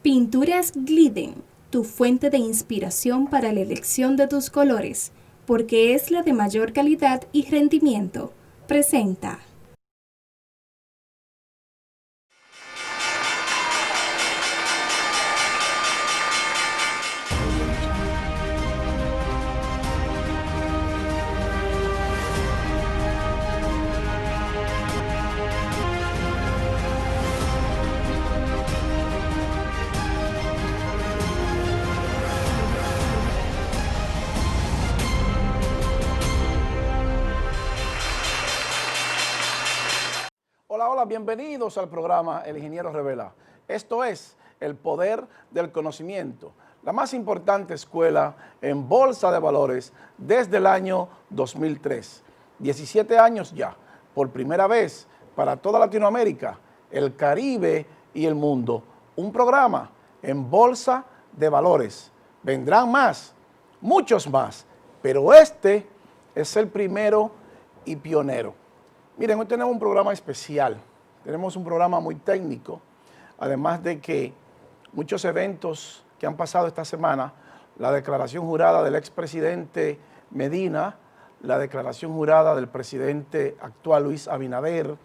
Pinturas Glidden, tu fuente de inspiración para la elección de tus colores, porque es la de mayor calidad y rendimiento. Presenta. Hola, hola, bienvenidos al programa El Ingeniero Revela. Esto es el poder del conocimiento, la más importante escuela en bolsa de valores desde el año 2003. 17 años ya, por primera vez para toda Latinoamérica, el Caribe y el mundo. Un programa en bolsa de valores. Vendrán más, muchos más, pero este es el primero y pionero. Miren, hoy tenemos un programa especial, tenemos un programa muy técnico, además de que muchos eventos que han pasado esta semana, la declaración jurada del expresidente Medina, la declaración jurada del presidente actual Luis Abinader,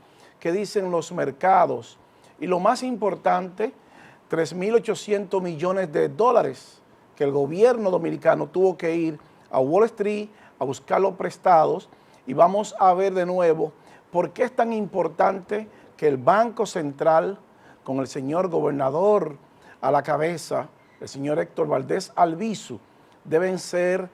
que dicen los mercados, y lo más importante, 3.800 millones de dólares que el gobierno dominicano tuvo que ir a Wall Street a buscar los prestados, y vamos a ver de nuevo ¿por qué es tan importante que el Banco Central, con el señor gobernador a la cabeza, el señor Héctor Valdés Albizu, deben ser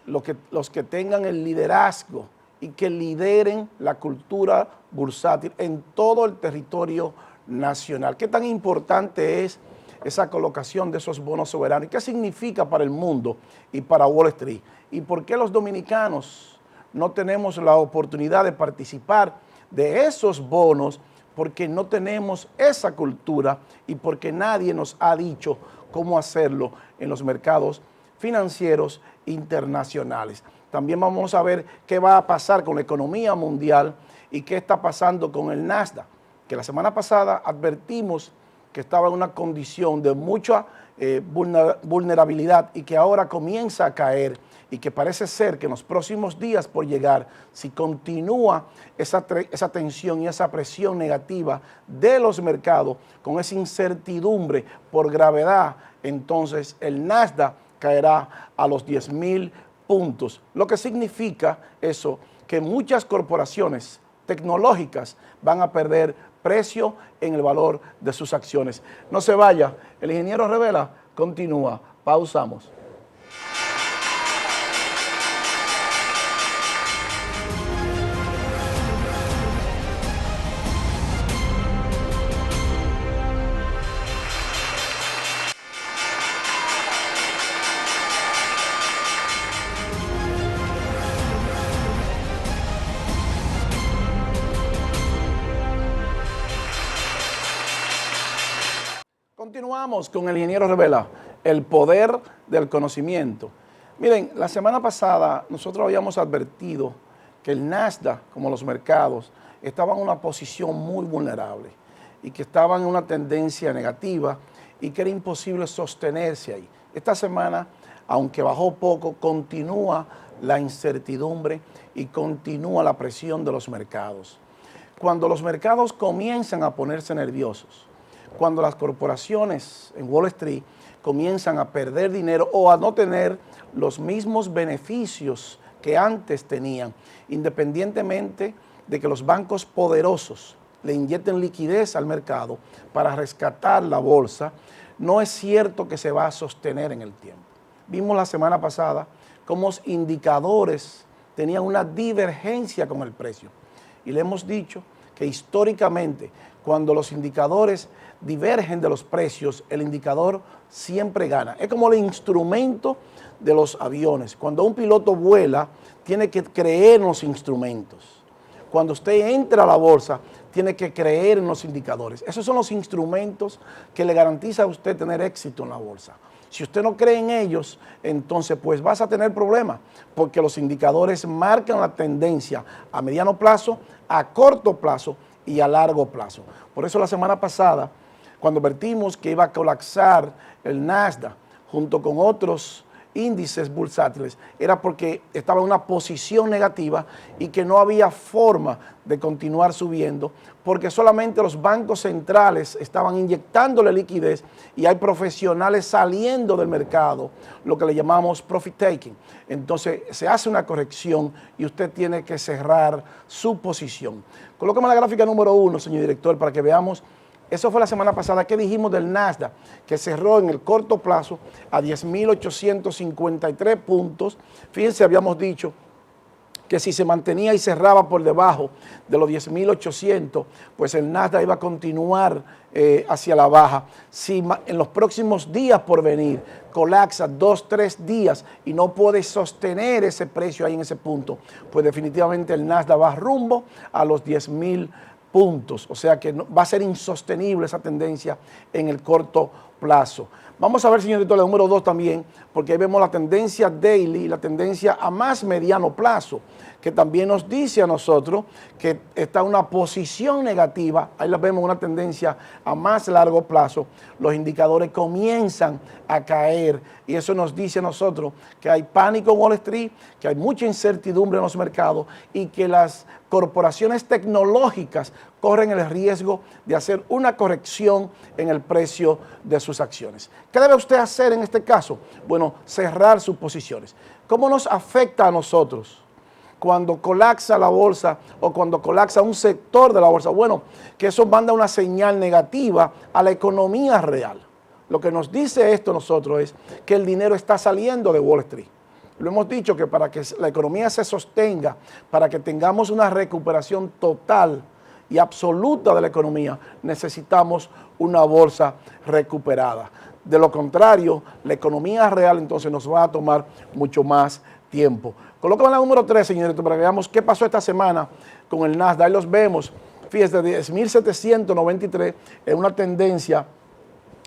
los que tengan el liderazgo y que lideren la cultura bursátil en todo el territorio nacional? ¿Qué tan importante es esa colocación de esos bonos soberanos? ¿Y qué significa para el mundo y para Wall Street? ¿Y por qué los dominicanos no tenemos la oportunidad de participar de esos bonos? Porque no tenemos esa cultura y porque nadie nos ha dicho cómo hacerlo en los mercados financieros internacionales. También vamos a ver qué va a pasar con la economía mundial y qué está pasando con el Nasdaq, que la semana pasada advertimos que estaba en una condición de mucha vulnerabilidad y que ahora comienza a caer, y que parece ser que en los próximos días por llegar, si continúa esa tensión y esa presión negativa de los mercados, con esa incertidumbre por gravedad, entonces el Nasdaq caerá a los 10.000 puntos. Lo que significa eso, que muchas corporaciones tecnológicas van a perder precio en el valor de sus acciones. No se vaya, el Ingeniero Revela continúa. Pausamos. Continuamos con el Ingeniero Revela, el poder del conocimiento. Miren, la semana pasada nosotros habíamos advertido que el Nasdaq, como los mercados, estaba en una posición muy vulnerable y que estaban en una tendencia negativa y que era imposible sostenerse ahí. Esta semana, aunque bajó poco, continúa la incertidumbre y continúa la presión de los mercados. Cuando los mercados comienzan a ponerse nerviosos, cuando las corporaciones en Wall Street comienzan a perder dinero o a no tener los mismos beneficios que antes tenían, independientemente de que los bancos poderosos le inyecten liquidez al mercado para rescatar la bolsa, no es cierto que se va a sostener en el tiempo. Vimos la semana pasada cómo los indicadores tenían una divergencia con el precio, y le hemos dicho que históricamente cuando los indicadores divergen de los precios, el indicador siempre gana. Es como el instrumento de los aviones. Cuando un piloto vuela, tiene que creer en los instrumentos. Cuando usted entra a la bolsa, tiene que creer en los indicadores. Esos son los instrumentos que le garantiza a usted tener éxito en la bolsa. Si usted no cree en ellos, entonces pues vas a tener problemas, porque los indicadores marcan la tendencia a mediano plazo, a corto plazo y a largo plazo. Por eso la semana pasada cuando advertimos que iba a colapsar el Nasdaq junto con otros índices bursátiles, era porque estaba en una posición negativa y que no había forma de continuar subiendo, porque solamente los bancos centrales estaban inyectándole liquidez y hay profesionales saliendo del mercado, lo que le llamamos profit taking. Entonces se hace una corrección y usted tiene que cerrar su posición. Colóqueme la gráfica número 1, señor director, para que veamos. Eso fue la semana pasada que dijimos del Nasdaq, que cerró en el corto plazo a 10.853 puntos. Fíjense, habíamos dicho que si se mantenía y cerraba por debajo de los 10.800, pues el Nasdaq iba a continuar hacia la baja. Si en los próximos días por venir colapsa 2, 3 días y no puede sostener ese precio ahí en ese punto, pues definitivamente el Nasdaq va rumbo a los 10.000 puntos, o sea que va a ser insostenible esa tendencia en el corto plazo. Vamos a ver, señor director, el número 2 también, porque ahí vemos la tendencia daily y la tendencia a más mediano plazo, que también nos dice a nosotros que está en una posición negativa. Ahí la vemos una tendencia a más largo plazo. Los indicadores comienzan a caer y eso nos dice a nosotros que hay pánico en Wall Street, que hay mucha incertidumbre en los mercados y que las corporaciones tecnológicas corren el riesgo de hacer una corrección en el precio de sus acciones. ¿Qué debe usted hacer en este caso? Bueno, cerrar sus posiciones. ¿Cómo nos afecta a nosotros cuando colapsa la bolsa o cuando colapsa un sector de la bolsa? Bueno, que eso manda una señal negativa a la economía real. Lo que nos dice esto a nosotros es que el dinero está saliendo de Wall Street. Lo hemos dicho que para que la economía se sostenga, para que tengamos una recuperación total y absoluta de la economía, necesitamos una bolsa recuperada. De lo contrario, la economía real entonces nos va a tomar mucho más tiempo. Colócame la número 3, señorito, para que veamos qué pasó esta semana con el Nasdaq. Ahí los vemos, fíjense, 10.793 en una tendencia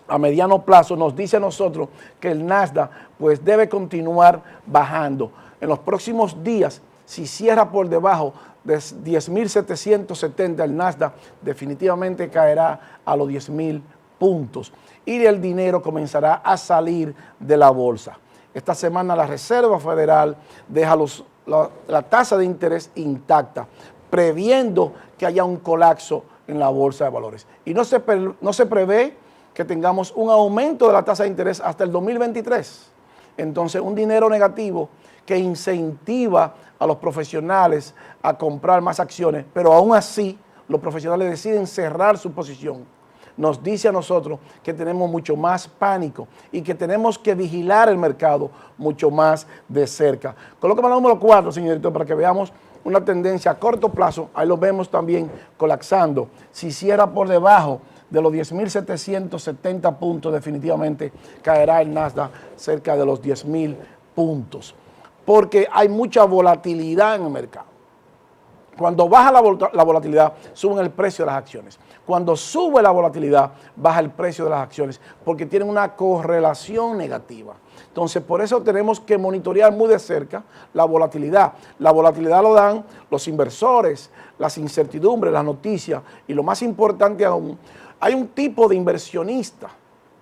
a mediano plazo. Nos dice a nosotros que el Nasdaq pues debe continuar bajando. En los próximos días, si cierra por debajo de 10.770, el Nasdaq definitivamente caerá a los 10.000 puntos y el dinero comenzará a salir de la bolsa. Esta semana la Reserva Federal deja la tasa de interés intacta, previendo que haya un colapso en la bolsa de valores. Y no se prevé que tengamos un aumento de la tasa de interés hasta el 2023. Entonces, un dinero negativo que incentiva a los profesionales a comprar más acciones, pero aún así los profesionales deciden cerrar su posición. Nos dice a nosotros que tenemos mucho más pánico y que tenemos que vigilar el mercado mucho más de cerca. Colócame el número 4, señor director, para que veamos una tendencia a corto plazo. Ahí lo vemos también colapsando. Si cierra por debajo de los 10.770 puntos, definitivamente caerá el Nasdaq cerca de los 10.000 puntos, porque hay mucha volatilidad en el mercado. Cuando baja la volatilidad, sube el precio de las acciones. Cuando sube la volatilidad, baja el precio de las acciones, porque tienen una correlación negativa. Entonces, por eso tenemos que monitorear muy de cerca la volatilidad. La volatilidad lo dan los inversores, las incertidumbres, las noticias, y lo más importante aún, hay un tipo de inversionista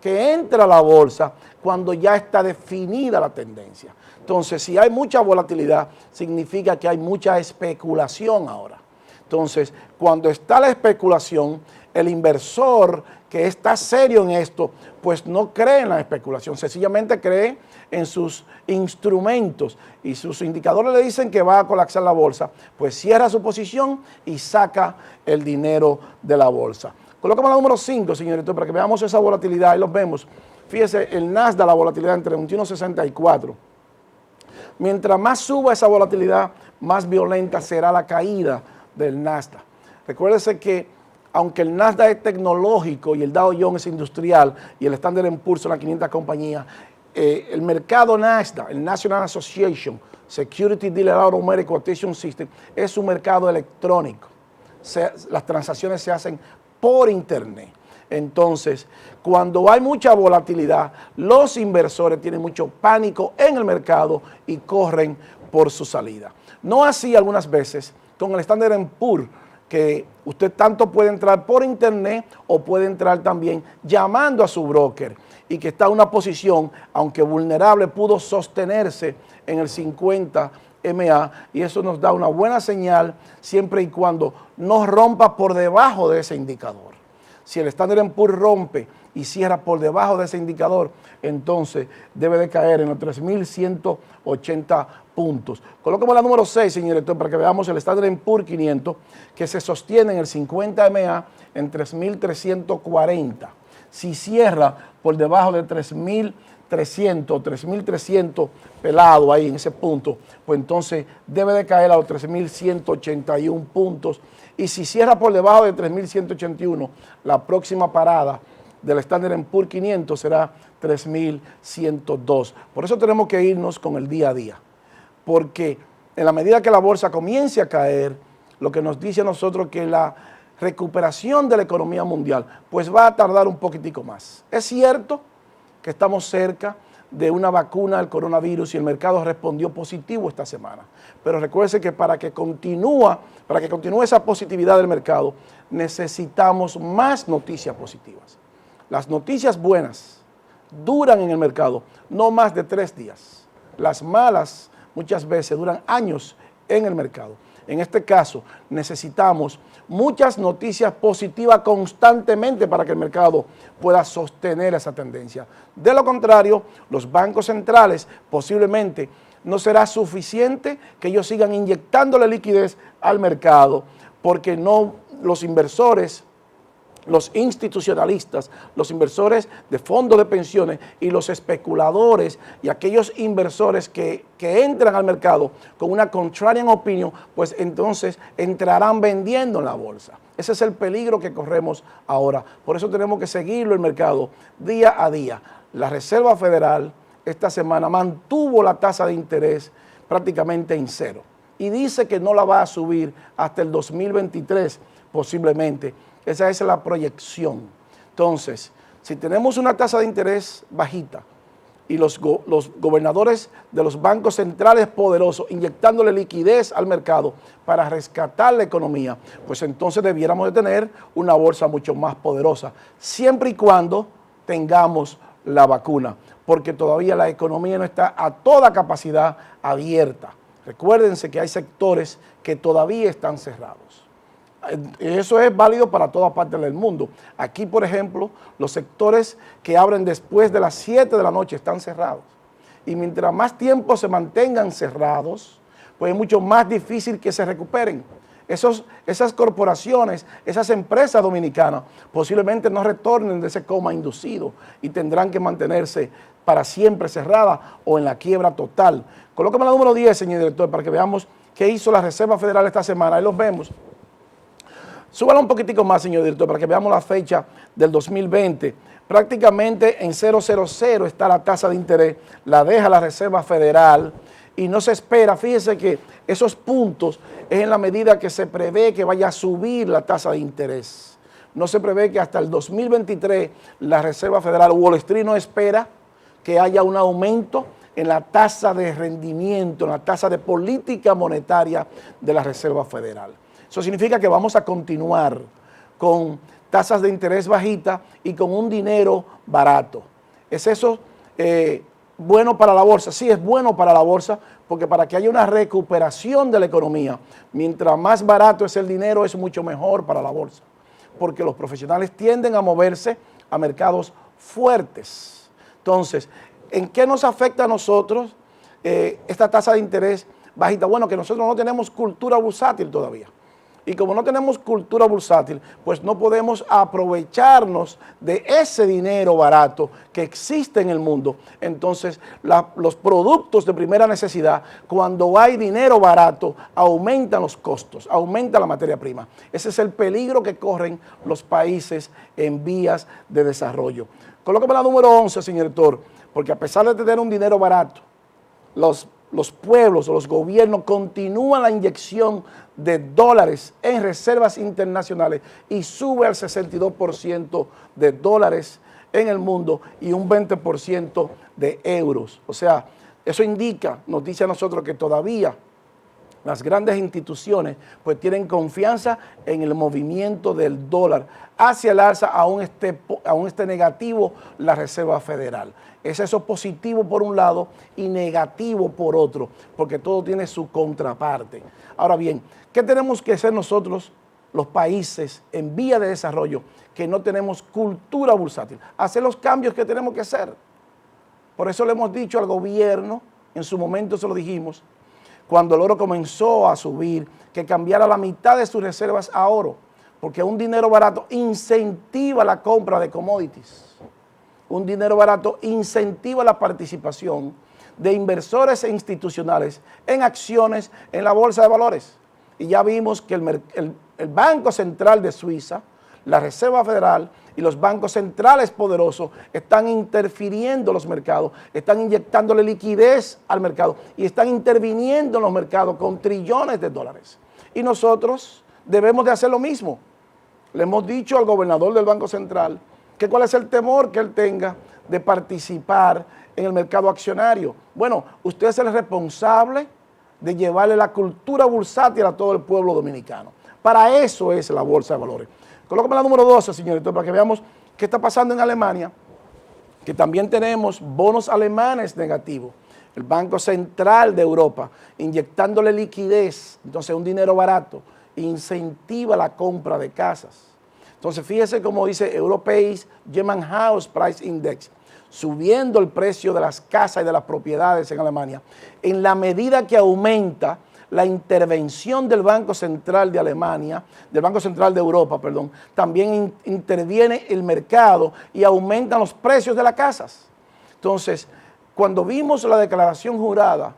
que entra a la bolsa cuando ya está definida la tendencia. Entonces, si hay mucha volatilidad, significa que hay mucha especulación ahora. Entonces, cuando está la especulación, el inversor que está serio en esto, pues no cree en la especulación, sencillamente cree en sus instrumentos y sus indicadores le dicen que va a colapsar la bolsa, pues cierra su posición y saca el dinero de la bolsa. Colócame la número 5, señorito, para que veamos esa volatilidad. Ahí los vemos. Fíjese, el Nasdaq, la volatilidad entre 21.64. Mientras más suba esa volatilidad, más violenta será la caída del Nasdaq. Recuérdese que aunque el Nasdaq es tecnológico y el Dow Jones es industrial y el Standard & Poor's son las 500 compañías, el mercado Nasdaq, el National Association Security Dealer Automatic Quotation System, es un mercado electrónico. Las transacciones se hacen por internet. Entonces, cuando hay mucha volatilidad, los inversores tienen mucho pánico en el mercado y corren por su salida. No así algunas veces con el Standard & Poor's que usted tanto puede entrar por internet o puede entrar también llamando a su broker y que está en una posición, aunque vulnerable, pudo sostenerse en el 50 MA y eso nos da una buena señal siempre y cuando no rompa por debajo de ese indicador. Si el Standard & Poor's rompe y cierra por debajo de ese indicador, entonces debe de caer en los 3.180 puntos. Colóqueme la número 6, señor director, para que veamos el Standard & Poor's 500, que se sostiene en el 50 MA en 3.340. Si cierra por debajo de 3.300 pelado ahí en ese punto, pues entonces debe de caer a los 3.181 puntos. Y si cierra por debajo de 3.181, la próxima parada del Standard & Poor's 500 será 3.102. Por eso tenemos que irnos con el día a día, porque en la medida que la bolsa comience a caer, lo que nos dice a nosotros que la recuperación de la economía mundial pues va a tardar un poquitico más. Es cierto que estamos cerca de una vacuna del coronavirus y el mercado respondió positivo esta semana. Pero recuerde que para que continúe esa positividad del mercado, necesitamos más noticias positivas. Las noticias buenas duran en el mercado no más de 3 días. Las malas muchas veces duran años en el mercado. En este caso, necesitamos muchas noticias positivas constantemente para que el mercado pueda sostener esa tendencia. De lo contrario, los bancos centrales posiblemente no será suficiente que ellos sigan inyectándole liquidez al mercado, porque no los inversores, los institucionalistas, los inversores de fondos de pensiones y los especuladores y aquellos inversores que entran al mercado con una contrarian opinion, pues entonces entrarán vendiendo en la bolsa. Ese es el peligro que corremos ahora. Por eso tenemos que seguirlo el mercado día a día. La Reserva Federal esta semana mantuvo la tasa de interés prácticamente en cero y dice que no la va a subir hasta el 2023 posiblemente. Esa es la proyección. Entonces, si tenemos una tasa de interés bajita y los gobernadores de los bancos centrales poderosos inyectándole liquidez al mercado para rescatar la economía, pues entonces debiéramos de tener una bolsa mucho más poderosa, siempre y cuando tengamos la vacuna, porque todavía la economía no está a toda capacidad abierta. Recuérdense que hay sectores que todavía están cerrados. Eso es válido para todas partes del mundo. Aquí, por ejemplo, los sectores que abren después de las 7 de la noche están cerrados. Y mientras más tiempo se mantengan cerrados, pues es mucho más difícil que se recuperen. Esas corporaciones, esas empresas dominicanas, posiblemente no retornen de ese coma inducido y tendrán que mantenerse para siempre cerradas o en la quiebra total. Colócame la número 10, señor director, para que veamos qué hizo la Reserva Federal esta semana. Ahí los vemos. Súbala un poquitico más, señor director, para que veamos la fecha del 2020. Prácticamente en 000 está la tasa de interés, la deja la Reserva Federal y no se espera. Fíjese que esos puntos es en la medida que se prevé que vaya a subir la tasa de interés. No se prevé que hasta el 2023 la Reserva Federal, Wall Street no espera que haya un aumento en la tasa de rendimiento, en la tasa de política monetaria de la Reserva Federal. Eso significa que vamos a continuar con tasas de interés bajitas y con un dinero barato. ¿Es eso bueno para la bolsa? Sí, es bueno para la bolsa, porque para que haya una recuperación de la economía, mientras más barato es el dinero, es mucho mejor para la bolsa, porque los profesionales tienden a moverse a mercados fuertes. Entonces, ¿en qué nos afecta a nosotros esta tasa de interés bajita? Bueno, que nosotros no tenemos cultura bursátil todavía. Y como no tenemos cultura bursátil, pues no podemos aprovecharnos de ese dinero barato que existe en el mundo. Entonces, los productos de primera necesidad, cuando hay dinero barato, aumentan los costos, aumenta la materia prima. Ese es el peligro que corren los países en vías de desarrollo. Colócame la número 11, señor director, porque a pesar de tener un dinero barato, los pueblos o los gobiernos continúan la inyección de dólares en reservas internacionales y sube al 62% de dólares en el mundo y un 20% de euros. O sea, eso indica, nos dice a nosotros que todavía las grandes instituciones pues tienen confianza en el movimiento del dólar hacia el alza, aún esté negativo la Reserva Federal. Es eso positivo por un lado y negativo por otro, porque todo tiene su contraparte. Ahora bien, ¿qué tenemos que hacer nosotros, los países en vía de desarrollo, que no tenemos cultura bursátil? Hacer los cambios que tenemos que hacer. Por eso le hemos dicho al gobierno, en su momento se lo dijimos, cuando el oro comenzó a subir, que cambiara la mitad de sus reservas a oro, porque un dinero barato incentiva la compra de commodities. Un dinero barato incentiva la participación de inversores e institucionales en acciones en la bolsa de valores. Y ya vimos que el Banco Central de Suiza, la Reserva Federal y los bancos centrales poderosos están interfiriendo en los mercados, están inyectándole liquidez al mercado y están interviniendo en los mercados con trillones de dólares. Y nosotros debemos de hacer lo mismo. Le hemos dicho al gobernador del Banco Central que cuál es el temor que él tenga de participar en el mercado accionario. Bueno, usted es el responsable de llevarle la cultura bursátil a todo el pueblo dominicano. Para eso es la bolsa de valores. Colócame la número 12, señorito, para que veamos qué está pasando en Alemania, que también tenemos bonos alemanes negativos. El Banco Central de Europa inyectándole liquidez, entonces un dinero barato, incentiva la compra de casas. Entonces fíjese cómo dice European German House Price Index, subiendo el precio de las casas y de las propiedades en Alemania, en la medida que aumenta la intervención del Banco Central de Alemania, del Banco Central de Europa, perdón, también interviene el mercado y aumentan los precios de las casas. Entonces, cuando vimos la declaración jurada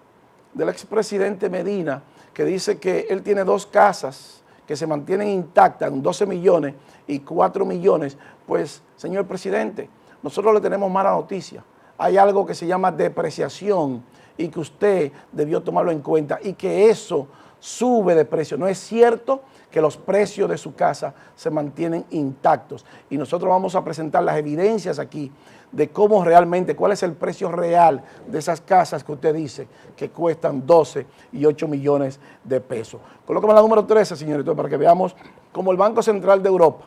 del expresidente Medina, que dice que él tiene 2 casas que se mantienen intactas, 12 millones y 4 millones, pues, señor presidente, nosotros le tenemos mala noticia. Hay algo que se llama depreciación y que usted debió tomarlo en cuenta y que eso sube de precio. No es cierto que los precios de su casa se mantienen intactos y nosotros vamos a presentar las evidencias aquí de cómo realmente, cuál es el precio real de esas casas que usted dice que cuestan 12 y 8 millones de pesos. Colócame la número 13, señorito, para que veamos cómo el Banco Central de Europa,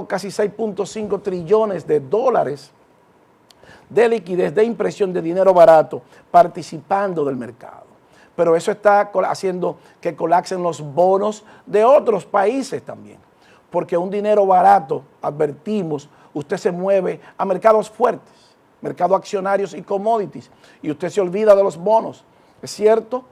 casi 6.5 trillones de dólares de liquidez, de impresión de dinero barato, participando del mercado. Pero eso está haciendo que colapsen los bonos de otros países también. Porque un dinero barato, advertimos, usted se mueve a mercados fuertes, mercados accionarios y commodities, y usted se olvida de los bonos. Es cierto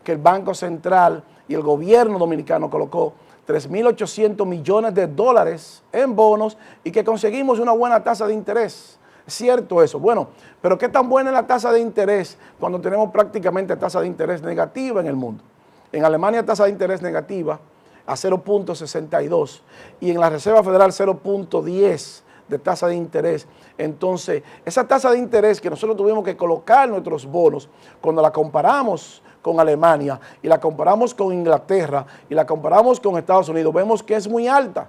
que el Banco Central y el gobierno dominicano colocó 3.800 millones de dólares en bonos y que conseguimos una buena tasa de interés. Es cierto eso. Bueno, pero ¿qué tan buena es la tasa de interés cuando tenemos prácticamente tasa de interés negativa en el mundo? En Alemania tasa de interés negativa a 0.62 y en la Reserva Federal 0.10 de tasa de interés. Entonces, esa tasa de interés que nosotros tuvimos que colocar en nuestros bonos, cuando la comparamos con Alemania y la comparamos con Inglaterra y la comparamos con Estados Unidos, vemos que es muy alta.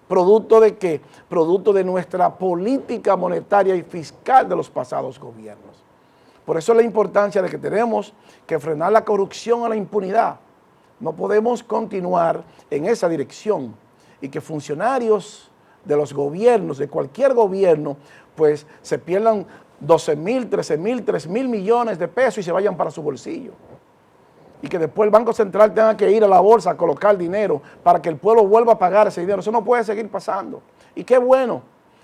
¿Producto de qué? Producto de nuestra política monetaria y fiscal de los pasados gobiernos. Por eso la importancia de que tenemos que frenar la corrupción a la impunidad. No podemos continuar en esa dirección y que funcionarios de los gobiernos, de cualquier gobierno, pues se pierdan 12.000, 13.000, 3.000 millones de pesos y se vayan para su bolsillo. Y que después el Banco Central tenga que ir a la bolsa a colocar dinero para que el pueblo vuelva a pagar ese dinero. Eso no puede seguir pasando. Y qué bueno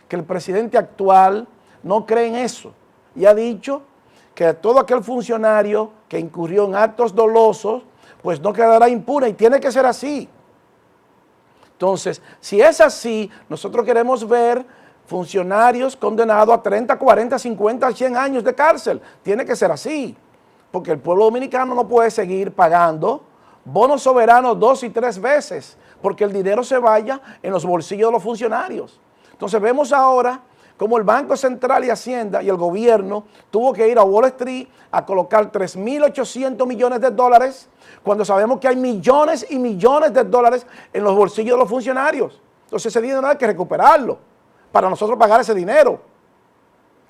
que el presidente actual no cree en eso. Y ha dicho que todo aquel funcionario que incurrió en actos dolosos, pues no quedará impune y tiene que ser así. Entonces, si es así, nosotros queremos ver funcionarios condenados a 30, 40, 50, 100 años de cárcel. Tiene que ser así. Porque el pueblo dominicano no puede seguir pagando bonos soberanos 2 y 3 veces, porque el dinero se vaya en los bolsillos de los funcionarios. Entonces vemos ahora cómo el Banco Central y Hacienda y el gobierno tuvo que ir a Wall Street a colocar 3.800 millones de dólares, cuando sabemos que hay millones y millones de dólares en los bolsillos de los funcionarios. Entonces ese dinero hay que recuperarlo, para nosotros pagar ese dinero,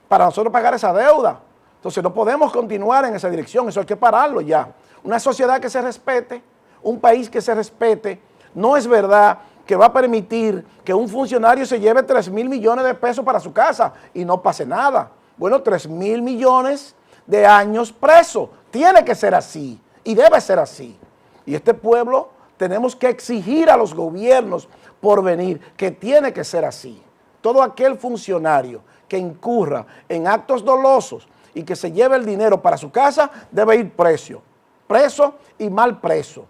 para nosotros pagar esa deuda. Entonces no podemos continuar en esa dirección, eso hay que pararlo ya. Una sociedad que se respete, un país que se respete, no es verdad que va a permitir que un funcionario se lleve 3,000 millones de pesos para su casa y no pase nada. Bueno, 3,000 millones de años preso. Tiene que ser así y debe ser así. Y este pueblo tenemos que exigir a los gobiernos por venir que tiene que ser así. Todo aquel funcionario que incurra en actos dolosos y que se lleve el dinero para su casa debe ir preso y mal preso.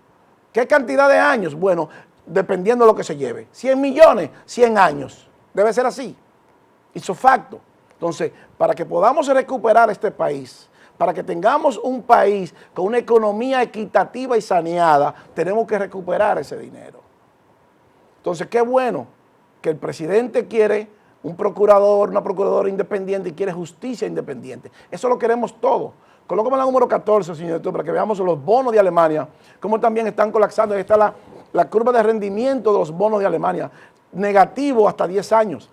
¿Qué cantidad de años? Bueno, dependiendo de lo que se lleve. 100 millones, 100 años. Debe ser así. Hizo facto. Entonces, para que podamos recuperar este país, para que tengamos un país con una economía equitativa y saneada, tenemos que recuperar ese dinero. Entonces, qué bueno que el presidente quiere un procurador, una procuradora independiente y quiere justicia independiente. Eso lo queremos todos. Colócame la número 14, señor director, para que veamos los bonos de Alemania, cómo también están colapsando. Ahí está la curva de rendimiento de los bonos de Alemania, negativo hasta 10 años.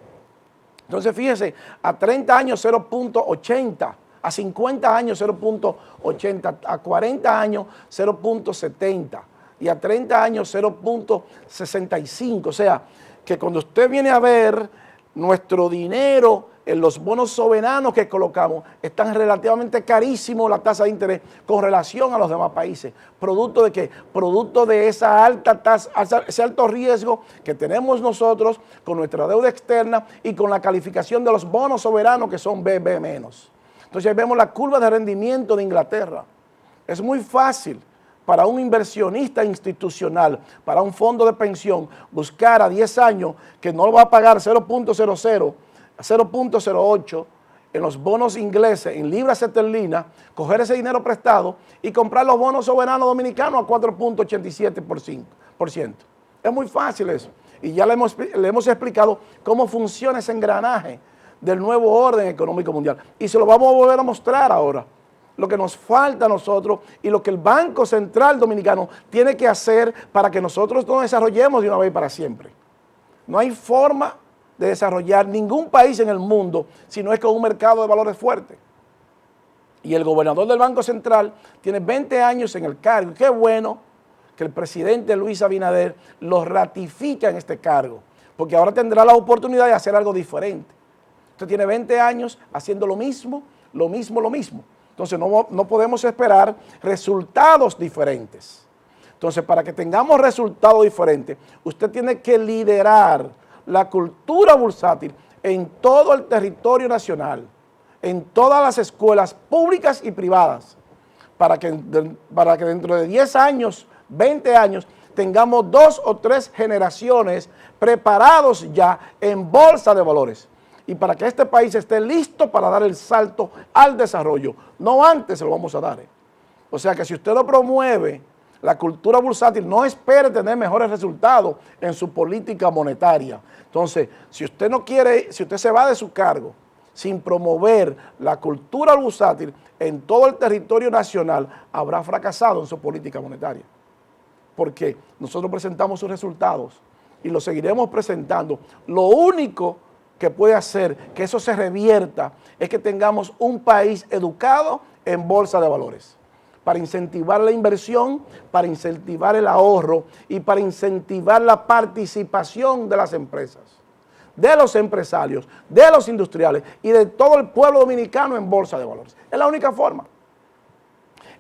Entonces, fíjese, a 30 años 0.80, a 50 años 0.80, a 40 años 0.70 y a 30 años 0.65. O sea, que cuando usted viene a ver nuestro dinero en los bonos soberanos que colocamos, están relativamente carísimos la tasa de interés con relación a los demás países. ¿Producto de qué? Producto de esa alta tasa, ese alto riesgo que tenemos nosotros con nuestra deuda externa y con la calificación de los bonos soberanos que son BB-. Entonces ahí vemos la curva de rendimiento de Inglaterra. Es muy fácil para un inversionista institucional, para un fondo de pensión, buscar a 10 años que no lo va a pagar 0.00, 0.08 en los bonos ingleses, en libras esterlinas, coger ese dinero prestado y comprar los bonos soberanos dominicanos a 4.87%. Es muy fácil eso. Y ya le hemos explicado cómo funciona ese engranaje del nuevo orden económico mundial. Y se lo vamos a volver a mostrar ahora. Lo que nos falta a nosotros y lo que el Banco Central Dominicano tiene que hacer para que nosotros nos desarrollemos de una vez para siempre. No hay forma de desarrollar ningún país en el mundo si no es con un mercado de valores fuerte. Y el gobernador del Banco Central tiene 20 años en el cargo. Qué bueno que el presidente Luis Abinader lo ratifica en este cargo, porque ahora tendrá la oportunidad de hacer algo diferente. Usted tiene 20 años haciendo lo mismo. Entonces no podemos esperar resultados diferentes. Entonces, para que tengamos resultados diferentes, usted tiene que liderar la cultura bursátil en todo el territorio nacional, en todas las escuelas públicas y privadas, para que dentro de 10 años, 20 años, tengamos 2 o 3 generaciones preparados ya en bolsa de valores. Y para que este país esté listo para dar el salto al desarrollo. No antes se lo vamos a dar. O sea que si usted lo promueve, la cultura bursátil, no espere tener mejores resultados en su política monetaria. Entonces, si usted no quiere, si usted se va de su cargo sin promover la cultura bursátil en todo el territorio nacional, habrá fracasado en su política monetaria. Porque nosotros presentamos sus resultados y los seguiremos presentando. Lo único que puede hacer que eso se revierta es que tengamos un país educado en bolsa de valores, para incentivar la inversión, para incentivar el ahorro y para incentivar la participación de las empresas, de los empresarios, de los industriales y de todo el pueblo dominicano en bolsa de valores. Es la única forma.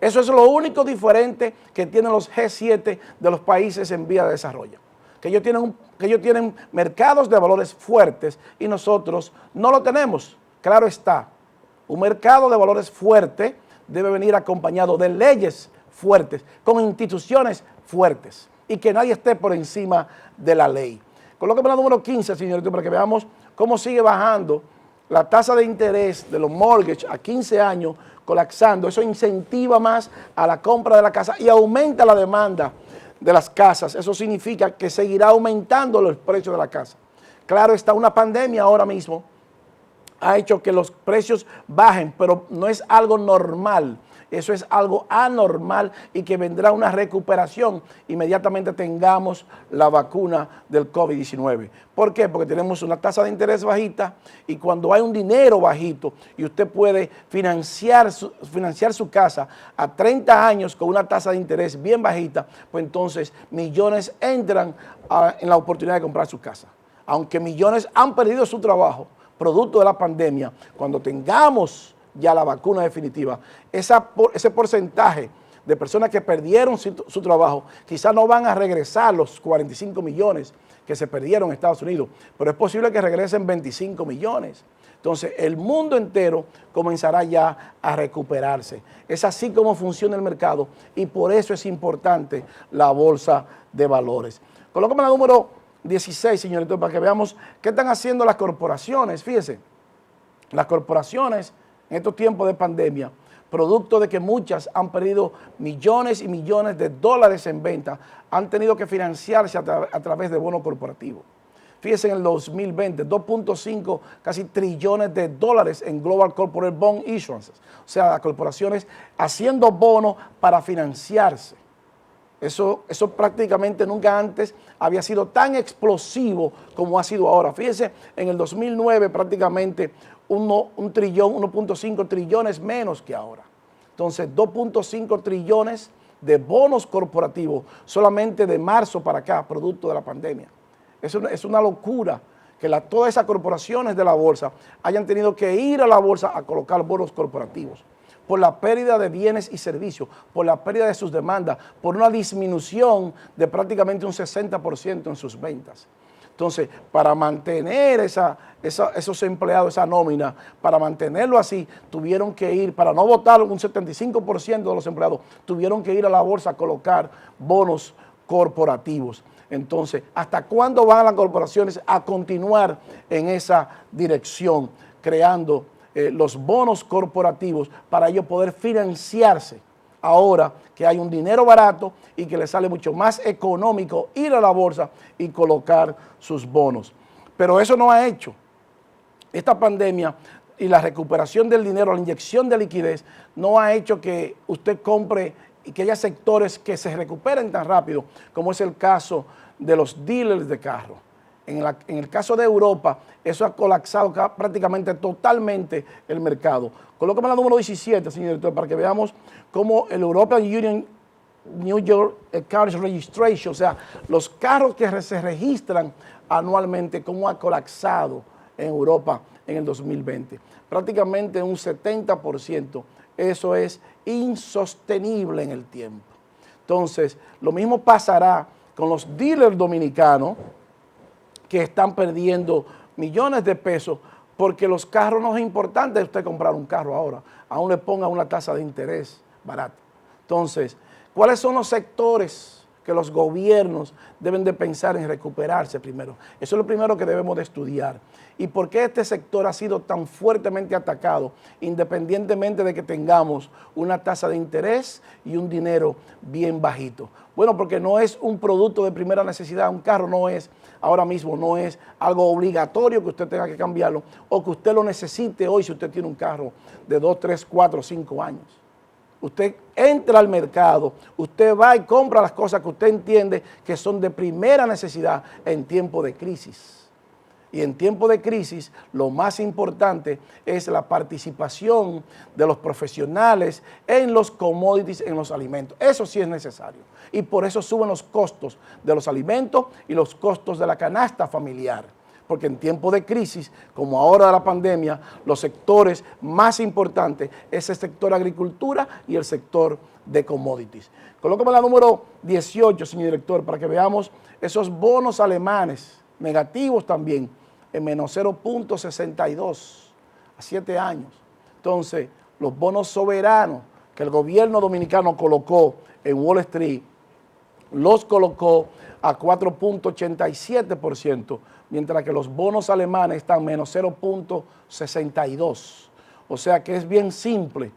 Eso es lo único diferente que tienen los G7 de los países en vía de desarrollo. Que ellos tienen mercados de valores fuertes y nosotros no lo tenemos. Claro está, un mercado de valores fuerte debe venir acompañado de leyes fuertes, con instituciones fuertes y que nadie esté por encima de la ley. Colóqueme la número 15, señorito, para que veamos cómo sigue bajando la tasa de interés de los mortgages a 15 años, colapsando. Eso incentiva más a la compra de la casa y aumenta la demanda de las casas. Eso significa que seguirá aumentando los precios de la casa. Claro está, una pandemia ahora mismo ha hecho que los precios bajen, pero no es algo normal. Eso es algo anormal y que vendrá una recuperación inmediatamente tengamos la vacuna del COVID-19. ¿Por qué? Porque tenemos una tasa de interés bajita y cuando hay un dinero bajito y usted puede financiar su casa a 30 años con una tasa de interés bien bajita, pues entonces millones entran en la oportunidad de comprar su casa. Aunque millones han perdido su trabajo, producto de la pandemia, cuando tengamos ya la vacuna definitiva, ese porcentaje de personas que perdieron su trabajo, quizás no van a regresar los 45 millones que se perdieron en Estados Unidos, pero es posible que regresen 25 millones. Entonces, el mundo entero comenzará ya a recuperarse. Es así como funciona el mercado y por eso es importante la bolsa de valores. Colócame la número 16, señorito, para que veamos qué están haciendo las corporaciones. Fíjense, las corporaciones en estos tiempos de pandemia, producto de que muchas han perdido millones y millones de dólares en venta, han tenido que financiarse a través de bonos corporativos. Fíjense en el 2020, 2.5 casi trillones de dólares en Global Corporate Bond Issuances. O sea, las corporaciones haciendo bonos para financiarse. Eso prácticamente nunca antes había sido tan explosivo como ha sido ahora. Fíjense, en el 2009 prácticamente un trillón, 1.5 trillones menos que ahora. Entonces, 2.5 trillones de bonos corporativos solamente de marzo para acá, producto de la pandemia. Es una locura que todas esas corporaciones de la bolsa hayan tenido que ir a la bolsa a colocar bonos corporativos por la pérdida de bienes y servicios, por la pérdida de sus demandas, por una disminución de prácticamente un 60% en sus ventas. Entonces, para mantener esos empleados, esa nómina, para mantenerlo así, tuvieron que ir, para no votar un 75% de los empleados, tuvieron que ir a la bolsa a colocar bonos corporativos. Entonces, ¿hasta cuándo van las corporaciones a continuar en esa dirección, creando los bonos corporativos para ellos poder financiarse ahora que hay un dinero barato y que les sale mucho más económico ir a la bolsa y colocar sus bonos? Pero eso no ha hecho. Esta pandemia y la recuperación del dinero, la inyección de liquidez, no ha hecho que usted compre y que haya sectores que se recuperen tan rápido, como es el caso de los dealers de carros. En el caso de Europa, eso ha colapsado prácticamente totalmente el mercado. Colócame la número 17, señor director, para que veamos cómo el European Union New York Cars Registration, o sea, los carros que se registran anualmente, cómo ha colapsado en Europa en el 2020. Prácticamente un 70%. Eso es insostenible en el tiempo. Entonces, lo mismo pasará con los dealers dominicanos que están perdiendo millones de pesos porque los carros no es importante usted comprar un carro ahora, aún le ponga una tasa de interés barata. Entonces, ¿cuáles son los sectores que los gobiernos deben de pensar en recuperarse primero? Eso es lo primero que debemos de estudiar. ¿Y por qué este sector ha sido tan fuertemente atacado, independientemente de que tengamos una tasa de interés y un dinero bien bajito? Bueno, porque no es un producto de primera necesidad, un carro no es, ahora mismo no es algo obligatorio que usted tenga que cambiarlo o que usted lo necesite hoy si usted tiene un carro de 2, 3, 4, 5 años. Usted entra al mercado, usted va y compra las cosas que usted entiende que son de primera necesidad en tiempo de crisis. Y en tiempo de crisis, lo más importante es la participación de los profesionales en los commodities, en los alimentos. Eso sí es necesario. Y por eso suben los costos de los alimentos y los costos de la canasta familiar. Porque en tiempo de crisis, como ahora la pandemia, los sectores más importantes es el sector agricultura y el sector de commodities. Colócame la número 18, señor director, para que veamos esos bonos alemanes, negativos también, en menos 0.62 a 7 años. Entonces, los bonos soberanos que el gobierno dominicano colocó en Wall Street, los colocó a 4.87%, mientras que los bonos alemanes están menos 0.62. O sea que es bien simple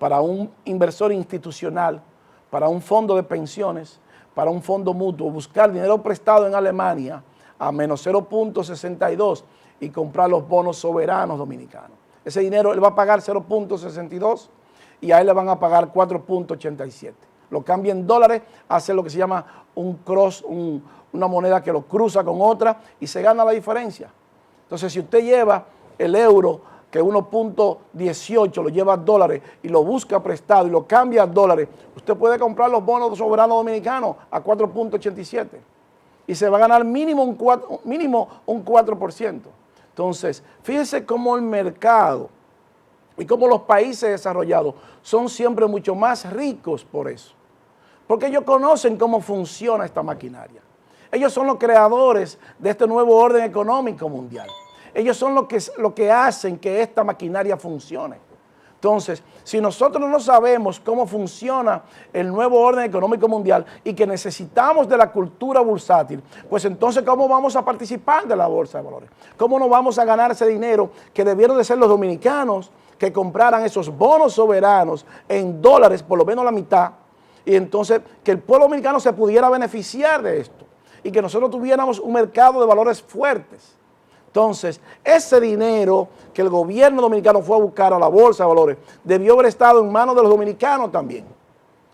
para un inversor institucional, para un fondo de pensiones, para un fondo mutuo, buscar dinero prestado en Alemania a menos 0.62 y comprar los bonos soberanos dominicanos. Ese dinero él va a pagar 0.62 y a él le van a pagar 4.87. Lo cambia en dólares, hace lo que se llama un cross, una moneda que lo cruza con otra y se gana la diferencia. Entonces, si usted lleva el euro, que 1.18 lo lleva a dólares y lo busca prestado y lo cambia a dólares, usted puede comprar los bonos soberanos dominicanos a 4.87 y se va a ganar mínimo un 4%. Entonces, fíjense cómo el mercado y cómo los países desarrollados son siempre mucho más ricos por eso. Porque ellos conocen cómo funciona esta maquinaria. Ellos son los creadores de este nuevo orden económico mundial. Ellos son los que hacen que esta maquinaria funcione. Entonces, si nosotros no sabemos cómo funciona el nuevo orden económico mundial y que necesitamos de la cultura bursátil, pues entonces, ¿cómo vamos a participar de la bolsa de valores? ¿Cómo no vamos a ganar ese dinero que debieron de ser los dominicanos que compraran esos bonos soberanos en dólares, por lo menos la mitad, y entonces que el pueblo dominicano se pudiera beneficiar de esto y que nosotros tuviéramos un mercado de valores fuertes? Entonces, ese dinero que el gobierno dominicano fue a buscar a la bolsa de valores debió haber estado en manos de los dominicanos también.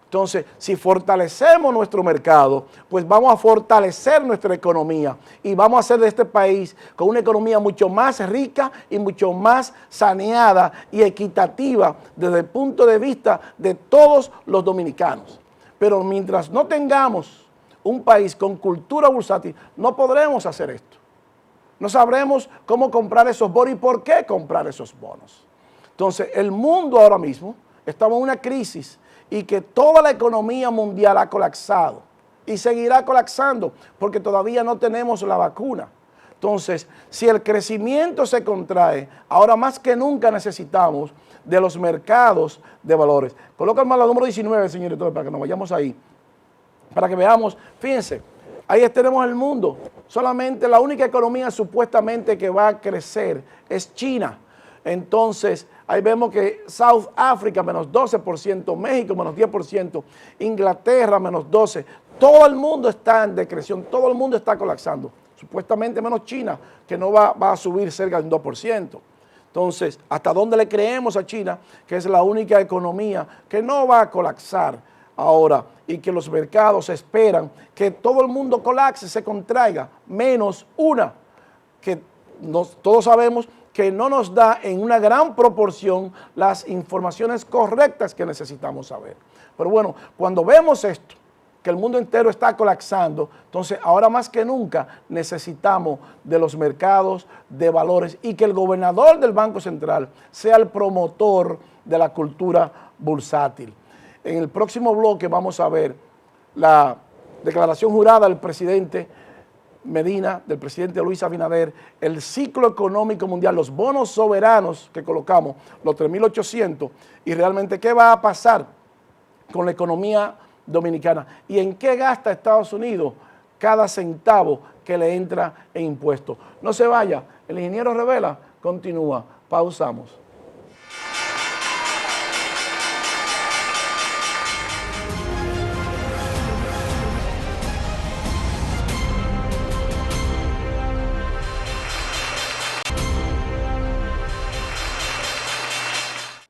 Entonces, si fortalecemos nuestro mercado, pues vamos a fortalecer nuestra economía y vamos a hacer de este país con una economía mucho más rica y mucho más saneada y equitativa desde el punto de vista de todos los dominicanos. Pero mientras no tengamos un país con cultura bursátil, no podremos hacer esto. No sabremos cómo comprar esos bonos y por qué comprar esos bonos. Entonces, el mundo ahora mismo estamos en una crisis y que toda la economía mundial ha colapsado y seguirá colapsando porque todavía no tenemos la vacuna. Entonces, si el crecimiento se contrae, ahora más que nunca necesitamos de los mercados de valores. Colócame la número 19, señores, para que nos vayamos ahí, para que veamos, fíjense, ahí tenemos el mundo. Solamente la única economía supuestamente que va a crecer es China. Entonces, ahí vemos que South Africa menos 12%, México menos 10%, Inglaterra menos 12%. Todo el mundo está en decreción, todo el mundo está colapsando. Supuestamente menos China, que no va a subir cerca del 2%. Entonces, ¿hasta dónde le creemos a China, que es la única economía que no va a colapsar ahora y que los mercados esperan que todo el mundo colapse, se contraiga, menos una, que todos sabemos que no nos da en una gran proporción las informaciones correctas que necesitamos saber? Pero bueno, cuando vemos esto, que el mundo entero está colapsando, entonces ahora más que nunca necesitamos de los mercados de valores y que el gobernador del Banco Central sea el promotor de la cultura bursátil. En el próximo bloque vamos a ver la declaración jurada del presidente Medina, del presidente Luis Abinader, el ciclo económico mundial, los bonos soberanos que colocamos, los 3.800, y realmente qué va a pasar con la economía dominicana y en qué gasta Estados Unidos cada centavo que le entra en impuestos. No se vaya, el ingeniero Revela continúa, pausamos.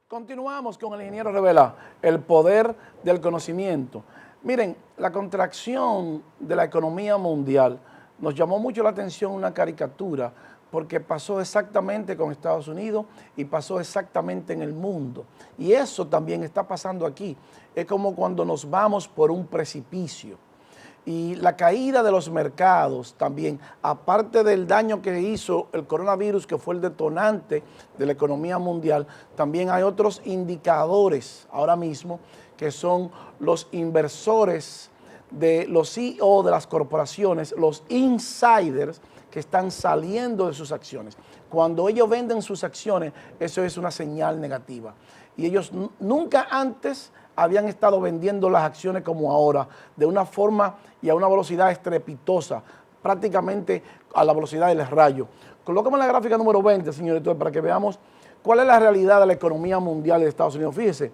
Continuamos con el ingeniero Revela, el poder del conocimiento. Miren, la contracción de la economía mundial nos llamó mucho la atención una caricatura porque pasó exactamente con Estados Unidos y pasó exactamente en el mundo. Y eso también está pasando aquí. Es como cuando nos vamos por un precipicio. Y la caída de los mercados también, aparte del daño que hizo el coronavirus, que fue el detonante de la economía mundial, también hay otros indicadores ahora mismo que son los inversores de los CEO de las corporaciones, los insiders que están saliendo de sus acciones. Cuando ellos venden sus acciones, eso es una señal negativa. Y ellos nunca antes habían estado vendiendo las acciones como ahora, de una forma y a una velocidad estrepitosa, prácticamente a la velocidad del rayo. Colócame la gráfica número 20, señores, para que veamos cuál es la realidad de la economía mundial de Estados Unidos. Fíjese,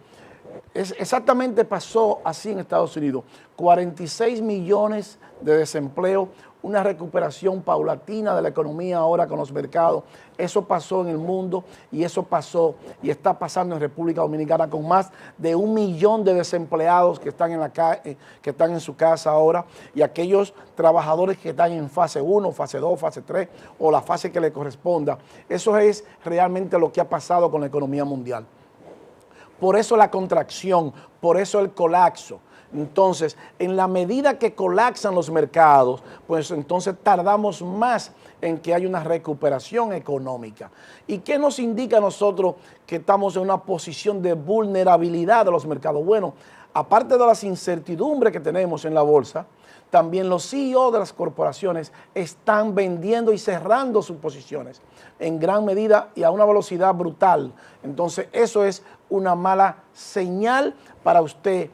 exactamente pasó así en Estados Unidos. 46 millones de desempleo, una recuperación paulatina de la economía ahora con los mercados. Eso pasó en el mundo y eso pasó y está pasando en República Dominicana con más de 1 millón de desempleados que están que están en su casa ahora, y aquellos trabajadores que están en fase 1, fase 2, fase 3 o la fase que le corresponda. Eso es realmente lo que ha pasado con la economía mundial. Por eso la contracción, por eso el colapso. Entonces, en la medida que colapsan los mercados, pues entonces tardamos más en que haya una recuperación económica. ¿Y qué nos indica a nosotros que estamos en una posición de vulnerabilidad de los mercados? Bueno, aparte de las incertidumbres que tenemos en la bolsa, también los CEO de las corporaciones están vendiendo y cerrando sus posiciones en gran medida y a una velocidad brutal. Entonces, eso es una mala señal para usted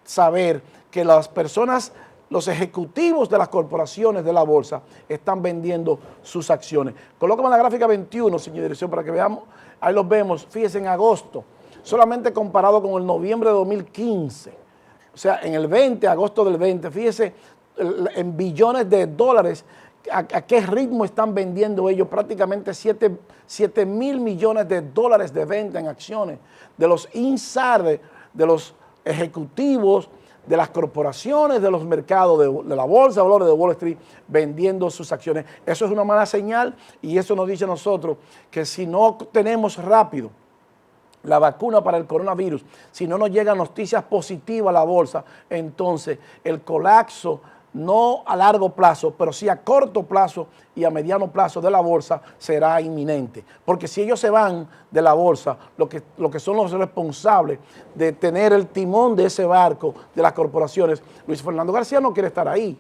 saber que las personas, los ejecutivos de las corporaciones de la bolsa están vendiendo sus acciones. Colócame la gráfica 21, señor dirección, para que veamos. Ahí los vemos. Fíjense, en agosto, solamente comparado con el noviembre de 2015. O sea, en el 20, agosto del 20, fíjese en billones de dólares, a qué ritmo están vendiendo ellos, prácticamente 7 mil millones de dólares de venta en acciones, de los insiders, de los ejecutivos, de las corporaciones, de los mercados, de la bolsa de valores de Wall Street, vendiendo sus acciones. Eso es una mala señal y eso nos dice a nosotros que si no tenemos rápido la vacuna para el coronavirus, si no nos llegan noticias positivas a la bolsa, entonces el colapso, no a largo plazo, pero sí a corto plazo y a mediano plazo de la bolsa, será inminente. Porque si ellos se van de la bolsa, lo que son los responsables de tener el timón de ese barco de las corporaciones, Luis Fernando García no quiere estar ahí.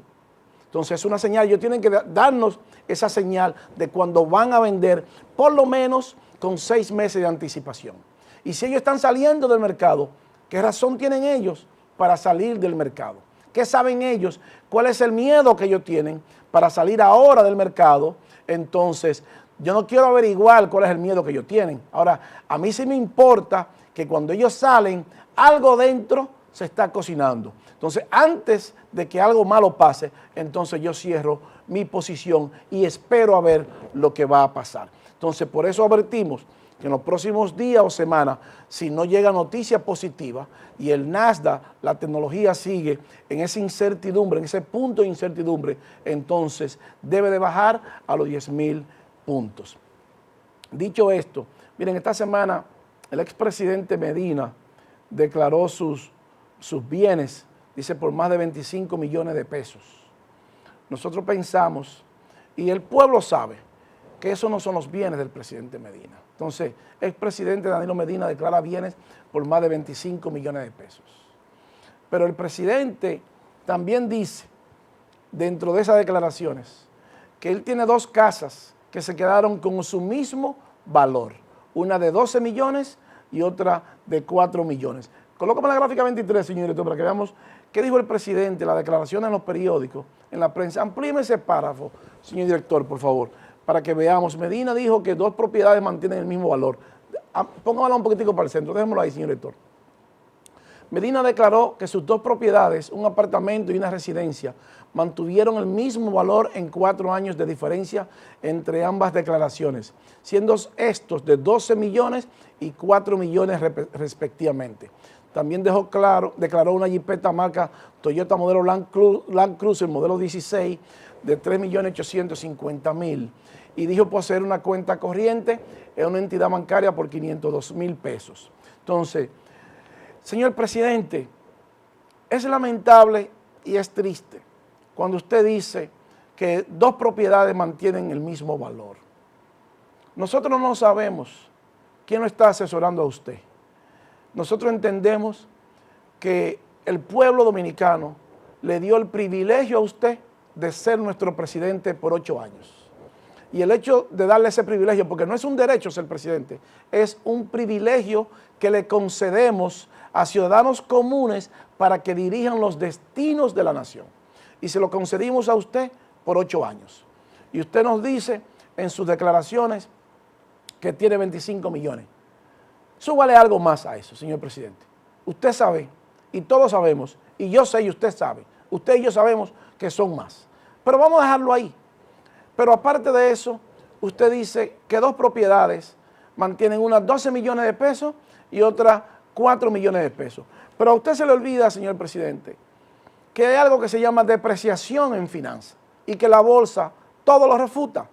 Entonces es una señal, ellos tienen que darnos esa señal de cuando van a vender, por lo menos con 6 meses de anticipación. Y si ellos están saliendo del mercado, ¿qué razón tienen ellos para salir del mercado? ¿Qué saben ellos? ¿Cuál es el miedo que ellos tienen para salir ahora del mercado? Entonces, yo no quiero averiguar cuál es el miedo que ellos tienen. Ahora, a mí sí me importa que cuando ellos salen, algo dentro se está cocinando. Entonces, antes de que algo malo pase, entonces yo cierro mi posición y espero a ver lo que va a pasar. Entonces, por eso advertimos que en los próximos días o semanas, si no llega noticia positiva y el Nasdaq, la tecnología sigue en esa incertidumbre, en ese punto de incertidumbre, entonces debe de bajar a los 10,000 puntos. Dicho esto, miren, esta semana el expresidente Medina declaró sus bienes, dice, por más de 25 millones de pesos. Nosotros pensamos, y el pueblo sabe, que esos no son los bienes del presidente Medina. Entonces, el presidente Danilo Medina declara bienes por más de 25 millones de pesos. Pero el presidente también dice, dentro de esas declaraciones, que él tiene 2 casas que se quedaron con su mismo valor. Una de 12 millones y otra de 4 millones. Colócame la gráfica 23, señor director, para que veamos qué dijo el presidente, la declaración en los periódicos, en la prensa. Amplíeme ese párrafo, señor director, por favor, para que veamos. Medina dijo que 2 propiedades mantienen el mismo valor. Póngamela un poquitico para el centro, déjemelo ahí, señor director. Medina declaró que sus 2 propiedades, un apartamento y una residencia, mantuvieron el mismo valor en 4 años de diferencia entre ambas declaraciones, siendo estos de 12 millones y 4 millones respectivamente. También declaró una jipeta marca Toyota modelo Land Cruiser modelo 16 de 3.850.000 y dijo poseer una cuenta corriente en una entidad bancaria por 502,000 pesos. Entonces, señor presidente, es lamentable y es triste cuando usted dice que 2 propiedades mantienen el mismo valor. Nosotros no sabemos quién lo está asesorando a usted. Nosotros entendemos que el pueblo dominicano le dio el privilegio a usted de ser nuestro presidente por 8 años. Y el hecho de darle ese privilegio, porque no es un derecho ser presidente, es un privilegio que le concedemos a ciudadanos comunes para que dirijan los destinos de la nación. Y se lo concedimos a usted por 8 años. Y usted nos dice en sus declaraciones que tiene 25 millones. Súbale algo más a eso, señor presidente. Usted sabe, y todos sabemos, y yo sé y usted sabe, usted y yo sabemos que son más. Pero vamos a dejarlo ahí. Pero aparte de eso, usted dice que dos propiedades mantienen unas 12 millones de pesos y otras 4 millones de pesos. Pero a usted se le olvida, señor presidente, que hay algo que se llama depreciación en finanzas y que la bolsa todo lo refuta,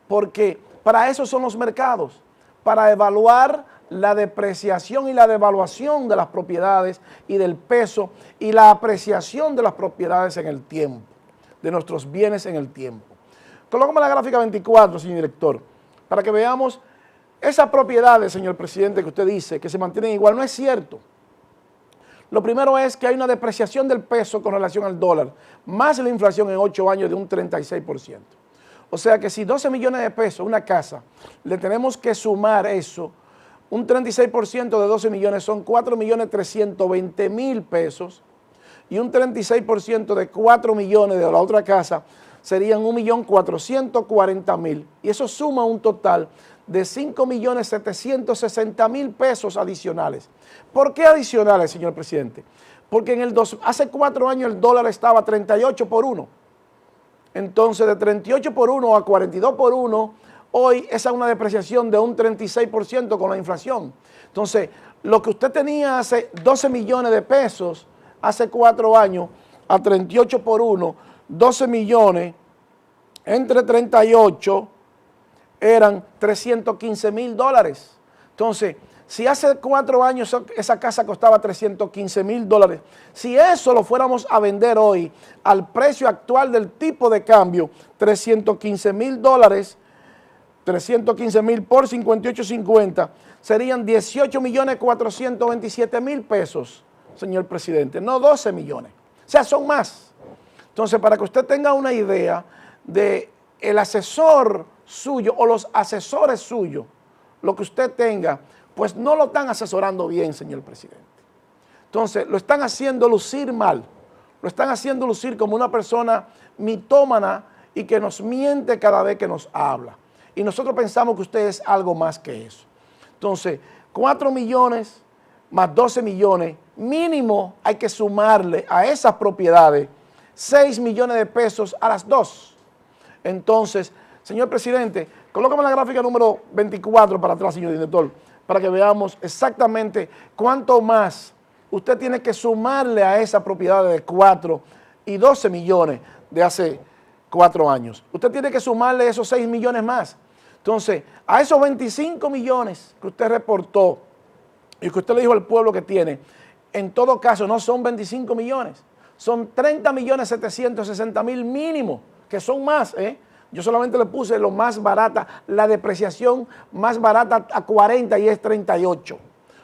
porque para eso son los mercados, para evaluar la depreciación y la devaluación de las propiedades y del peso y la apreciación de las propiedades en el tiempo, de nuestros bienes en el tiempo. Colócame la gráfica 24, señor director, para que veamos esas propiedades, señor presidente, que usted dice que se mantienen igual. No es cierto. Lo primero es que hay una depreciación del peso con relación al dólar, más la inflación en 8 años de un 36%. O sea que si 12 millones de pesos, una casa, le tenemos que sumar eso, un 36% de 12 millones son 4.320.000 pesos y un 36% de 4 millones de la otra casa serían 1.440.000 y eso suma un total de 5.760.000 pesos adicionales. ¿Por qué adicionales, señor presidente? Porque hace 4 años el dólar estaba 38 por 1. Entonces, de 38 por 1 a 42 por 1, hoy esa es una depreciación de un 36% con la inflación. Entonces, lo que usted tenía hace 12 millones de pesos, hace 4 años, a 38 por 1, 12 millones, entre 38 eran 315.000 dólares. Entonces, si hace 4 años esa casa costaba 315.000 dólares, si eso lo fuéramos a vender hoy al precio actual del tipo de cambio, 315.000 dólares, 315.000 por 58.50, serían 18.427.000 pesos, señor presidente, no 12 millones. O sea, son más. Entonces, para que usted tenga una idea de el asesor suyo o los asesores suyos, lo que usted tenga, pues no lo están asesorando bien, señor presidente. Entonces, lo están haciendo lucir mal, lo están haciendo lucir como una persona mitómana y que nos miente cada vez que nos habla. Y nosotros pensamos que usted es algo más que eso. Entonces, 4 millones más 12 millones, mínimo hay que sumarle a esas propiedades 6 millones de pesos a las dos. Entonces, señor presidente, colócame la gráfica número 24 para atrás, señor director, para que veamos exactamente cuánto más usted tiene que sumarle a esa propiedad de 4 y 12 millones de hace 4 años. Usted tiene que sumarle esos 6 millones más. Entonces, a esos 25 millones que usted reportó y que usted le dijo al pueblo que tiene, en todo caso no son 25 millones, son 30.760.000 mínimo, que son más, Yo solamente le puse lo más barata, la depreciación más barata a 40 y es 38. O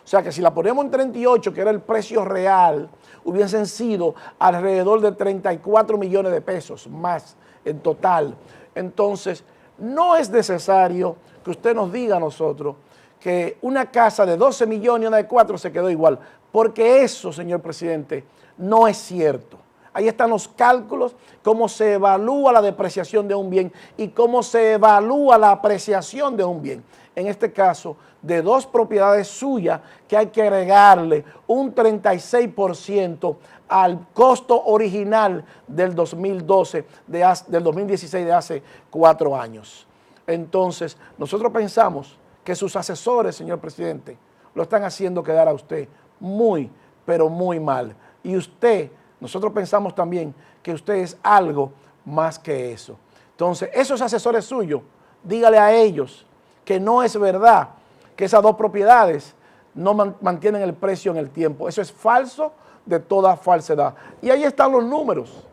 sea que si la ponemos en 38, que era el precio real, hubiesen sido alrededor de 34 millones de pesos más en total. Entonces, no es necesario que usted nos diga a nosotros que una casa de 12 millones y una de 4 se quedó igual, porque eso, señor presidente, no es cierto. Ahí están los cálculos, cómo se evalúa la depreciación de un bien y cómo se evalúa la apreciación de un bien. En este caso, de 2 propiedades suyas que hay que agregarle un 36% al costo original del 2012, del 2016 de hace 4 años. Entonces, nosotros pensamos que sus asesores, señor presidente, lo están haciendo quedar a usted muy, pero muy mal. Y nosotros pensamos también que usted es algo más que eso. Entonces, esos asesores suyos, dígale a ellos que no es verdad que esas 2 propiedades no mantienen el precio en el tiempo. Eso es falso de toda falsedad. Y ahí están los números.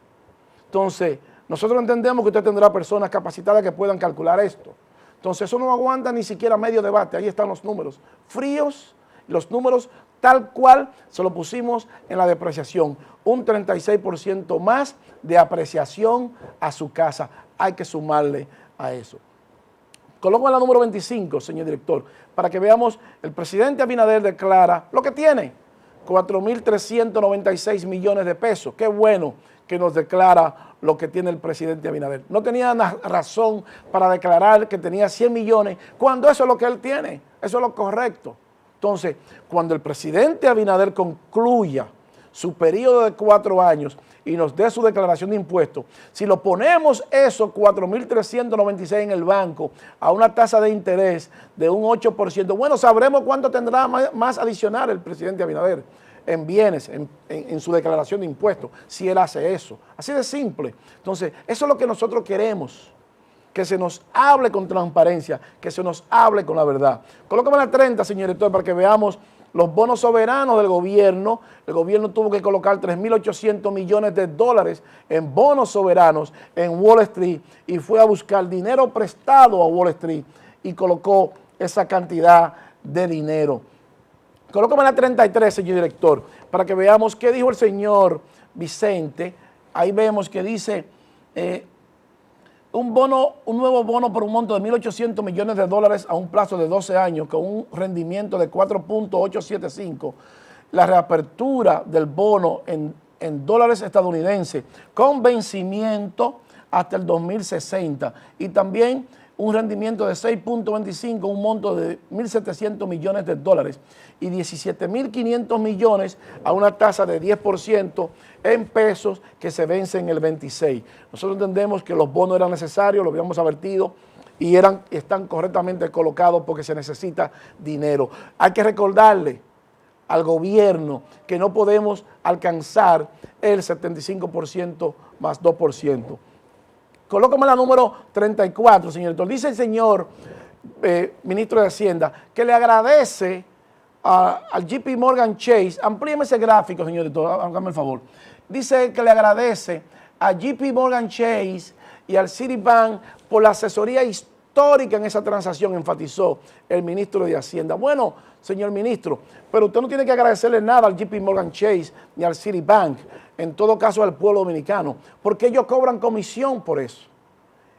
Entonces, nosotros entendemos que usted tendrá personas capacitadas que puedan calcular esto. Entonces, eso no aguanta ni siquiera medio debate. Ahí están los números fríos, los números tal cual se lo pusimos en la depreciación. Un 36% más de apreciación a su casa. Hay que sumarle a eso. Coloco la número 25, señor director, para que veamos, el presidente Abinader declara lo que tiene, 4.396 millones de pesos. Qué bueno que nos declara lo que tiene el presidente Abinader. No tenía razón para declarar que tenía 100 millones, cuando eso es lo que él tiene, eso es lo correcto. Entonces, cuando el presidente Abinader concluya su periodo de 4 años y nos dé su declaración de impuestos, si lo ponemos esos 4.396 en el banco a una tasa de interés de un 8%, bueno, sabremos cuánto tendrá más adicional el presidente Abinader en bienes, en su declaración de impuestos, si él hace eso. Así de simple. Entonces, eso es lo que nosotros queremos, que se nos hable con transparencia, que se nos hable con la verdad. Colócame la 30, señor director, para que veamos los bonos soberanos del gobierno. El gobierno tuvo que colocar 3.800 millones de dólares en bonos soberanos en Wall Street y fue a buscar dinero prestado a Wall Street y colocó esa cantidad de dinero. Colócame la 33, señor director, para que veamos qué dijo el señor Vicente. Ahí vemos que dice un nuevo bono por un monto de 1.800 millones de dólares a un plazo de 12 años con un rendimiento de 4.875. La reapertura del bono en dólares estadounidenses con vencimiento hasta el 2060 y también un rendimiento de 6.25, un monto de 1.700 millones de dólares y 17.500 millones a una tasa de 10% en pesos que se vence en el 26. Nosotros entendemos que los bonos eran necesarios, lo habíamos advertido, y están correctamente colocados porque se necesita dinero. Hay que recordarle al gobierno que no podemos alcanzar el 75% más 2%. Colócame la número 34, señor director. Dice el señor ministro de Hacienda que le agradece al JP Morgan Chase. Amplíeme ese gráfico, señor director, hágame el favor. Dice que le agradece a JP Morgan Chase y al Citibank por la asesoría histórica en esa transacción, enfatizó el ministro de Hacienda. Bueno, señor ministro, pero usted no tiene que agradecerle nada al JP Morgan Chase ni al Citibank, en todo caso al pueblo dominicano, porque ellos cobran comisión por eso.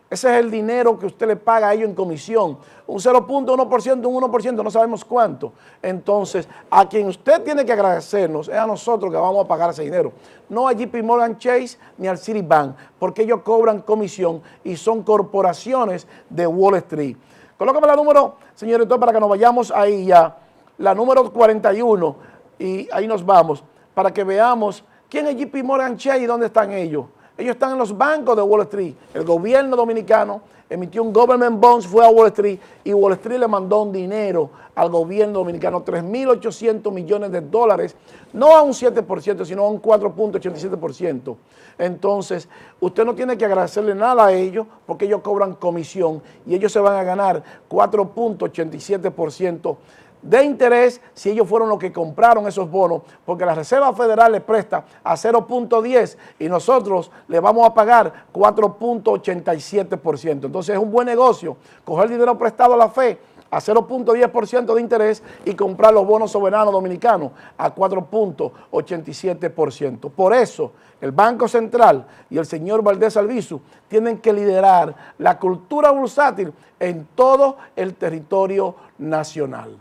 Ese es el dinero que usted le paga a ellos en comisión, un 0.1%, un 1%, no sabemos cuánto. Entonces, a quien usted tiene que agradecernos es a nosotros que vamos a pagar ese dinero, no a JP Morgan Chase ni al Citibank, porque ellos cobran comisión y son corporaciones de Wall Street. Colócame la número, señor director, para que nos vayamos ahí ya, la número 41, y ahí nos vamos, para que veamos quién es JP Morgan Chase y dónde están ellos. Ellos están en los bancos de Wall Street. El gobierno dominicano emitió un government bonds, fue a Wall Street y Wall Street le mandó un dinero al gobierno dominicano, 3.800 millones de dólares, no a un 7%, sino a un 4.87%. Entonces, usted no tiene que agradecerle nada a ellos porque ellos cobran comisión y ellos se van a ganar 4.87% de interés si ellos fueron los que compraron esos bonos, porque la Reserva Federal les presta a 0.10 y nosotros le vamos a pagar 4.87%. Entonces es un buen negocio coger dinero prestado a la FED a 0.10% de interés y comprar los bonos soberanos dominicanos a 4.87%. Por eso el Banco Central y el señor Valdés Albizu tienen que liderar la cultura bursátil en todo el territorio nacional.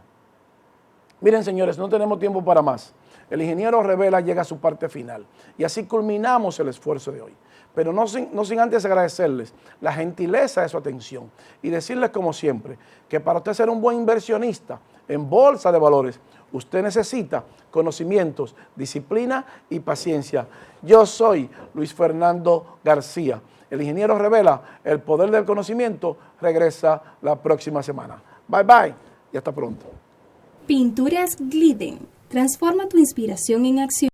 Miren, señores, no tenemos tiempo para más. El ingeniero Revela llega a su parte final y así culminamos el esfuerzo de hoy. Pero no sin antes agradecerles la gentileza de su atención y decirles, como siempre, que para usted ser un buen inversionista en bolsa de valores, usted necesita conocimientos, disciplina y paciencia. Yo soy Luis Fernando García. El ingeniero Revela, el poder del conocimiento, regresa la próxima semana. Bye, bye y hasta pronto. Pinturas Glidden. Transforma tu inspiración en acción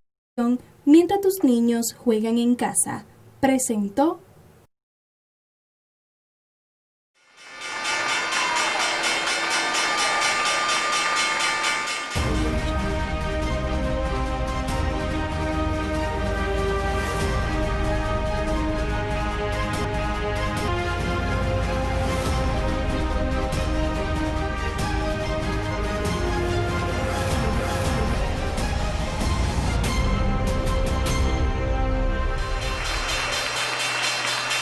mientras tus niños juegan en casa. Presentó